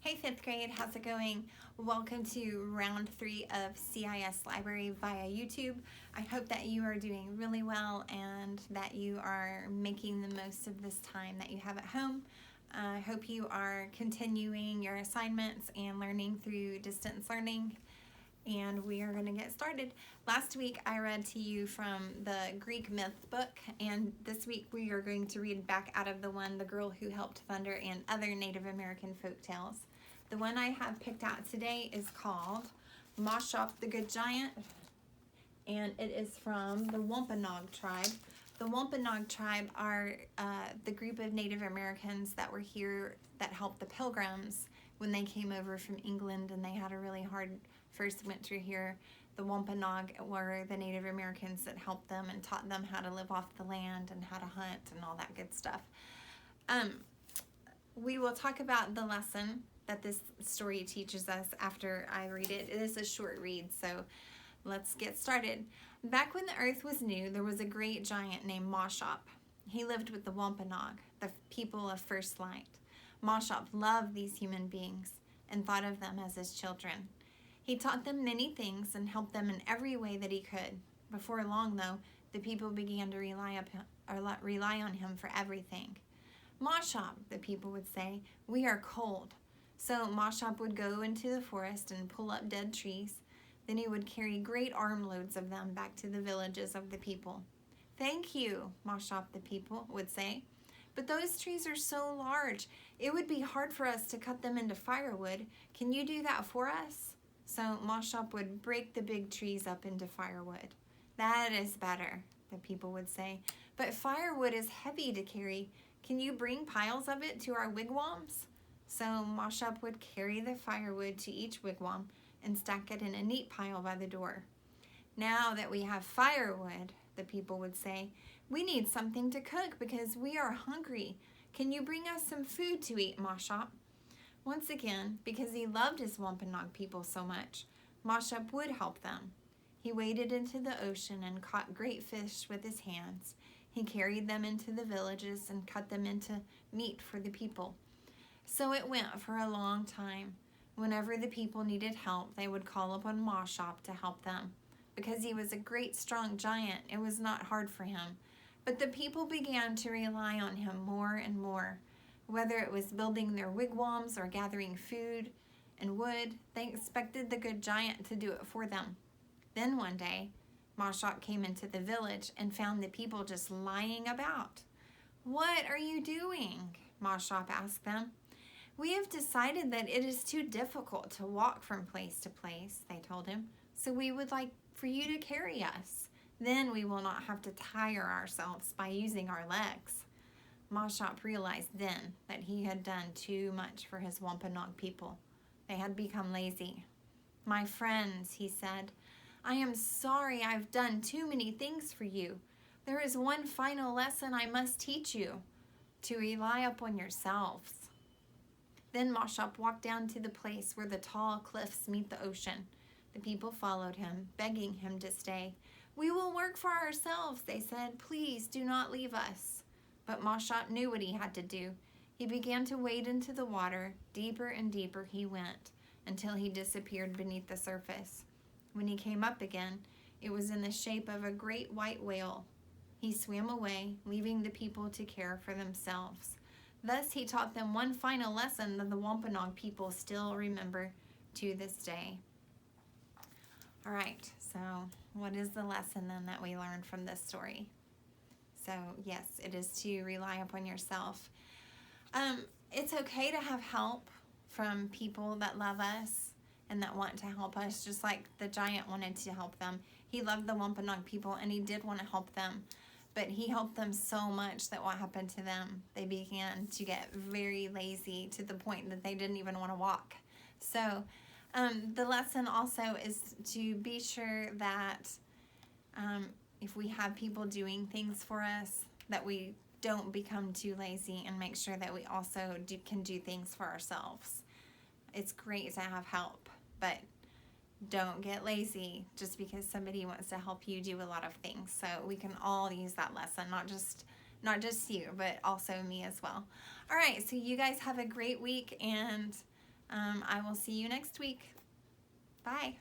Hey 5th grade, how's it going? Welcome to round 3 of CIS Library via YouTube. I hope that you are doing really well and that you are making the most of this time that you have at home. I hope you are continuing your assignments and learning through distance learning. And we are going to get started. Last week I read to you from the Greek myth book, and this week we are going to read back out of the one, The Girl Who Helped Thunder and Other Native American Folk Tales. The one I have picked out today is called Moshop the Good Giant, and it is from the Wampanoag tribe. The Wampanoag tribe are the group of Native Americans that were here that helped the Pilgrims when they came over from England, and they had a really hard first winter here. The Wampanoag were the Native Americans that helped them and taught them how to live off the land and how to hunt and all that good stuff. We will talk about the lesson that this story teaches us after I read it. It is a short read, so let's get started. Back when the earth was new, there was a great giant named Moshop. He lived with the Wampanoag, the people of first light. Moshop loved these human beings and thought of them as his children. He taught them many things and helped them in every way that he could. Before long, though, the people began to rely on him for everything. Moshop, the people would say, we are cold. So Moshop would go into the forest and pull up dead trees. Then he would carry great armloads of them back to the villages of the people. Thank you, Moshop, the people would say. But those trees are so large, it would be hard for us to cut them into firewood. Can you do that for us? So Moshop would break the big trees up into firewood. That is better, the people would say. But firewood is heavy to carry. Can you bring piles of it to our wigwams? So Moshop would carry the firewood to each wigwam and stack it in a neat pile by the door. Now that we have firewood, the people would say, we need something to cook because we are hungry. Can you bring us some food to eat, Moshop? Once again, because he loved his Wampanoag people so much, Moshop would help them. He waded into the ocean and caught great fish with his hands. He carried them into the villages and cut them into meat for the people. So it went for a long time. Whenever the people needed help, they would call upon Moshop to help them. Because he was a great strong giant, it was not hard for him. But the people began to rely on him more and more. Whether it was building their wigwams or gathering food and wood, they expected the good giant to do it for them. Then one day, Moshop came into the village and found the people just lying about. What are you doing? Moshop asked them. We have decided that it is too difficult to walk from place to place, they told him, so we would like for you to carry us. Then we will not have to tire ourselves by using our legs. Moshop realized then that he had done too much for his Wampanoag people. They had become lazy. My friends, he said, I am sorry I've done too many things for you. There is one final lesson I must teach you, to rely upon yourselves. Then Moshop walked down to the place where the tall cliffs meet the ocean. The people followed him, begging him to stay. We will work for ourselves, they said. Please do not leave us. But Moshop knew what he had to do. He began to wade into the water. Deeper and deeper he went, until he disappeared beneath the surface. When he came up again, it was in the shape of a great white whale. He swam away, leaving the people to care for themselves. Thus he taught them one final lesson that the Wampanoag people still remember to this day. All right, so what is the lesson then that we learned from this story? So yes, it is to rely upon yourself. It's okay to have help from people that love us and that want to help us, just like the giant wanted to help them. He loved the Wampanoag people and he did want to help them, but he helped them so much that what happened to them? They began to get very lazy to the point that they didn't even want to walk. So the lesson also is to be sure that if we have people doing things for us, that we don't become too lazy and make sure that we also can do things for ourselves. It's great to have help, but don't get lazy just because somebody wants to help you do a lot of things. So we can all use that lesson, not just you, but also me as well. All right, so you guys have a great week, and I will see you next week. Bye.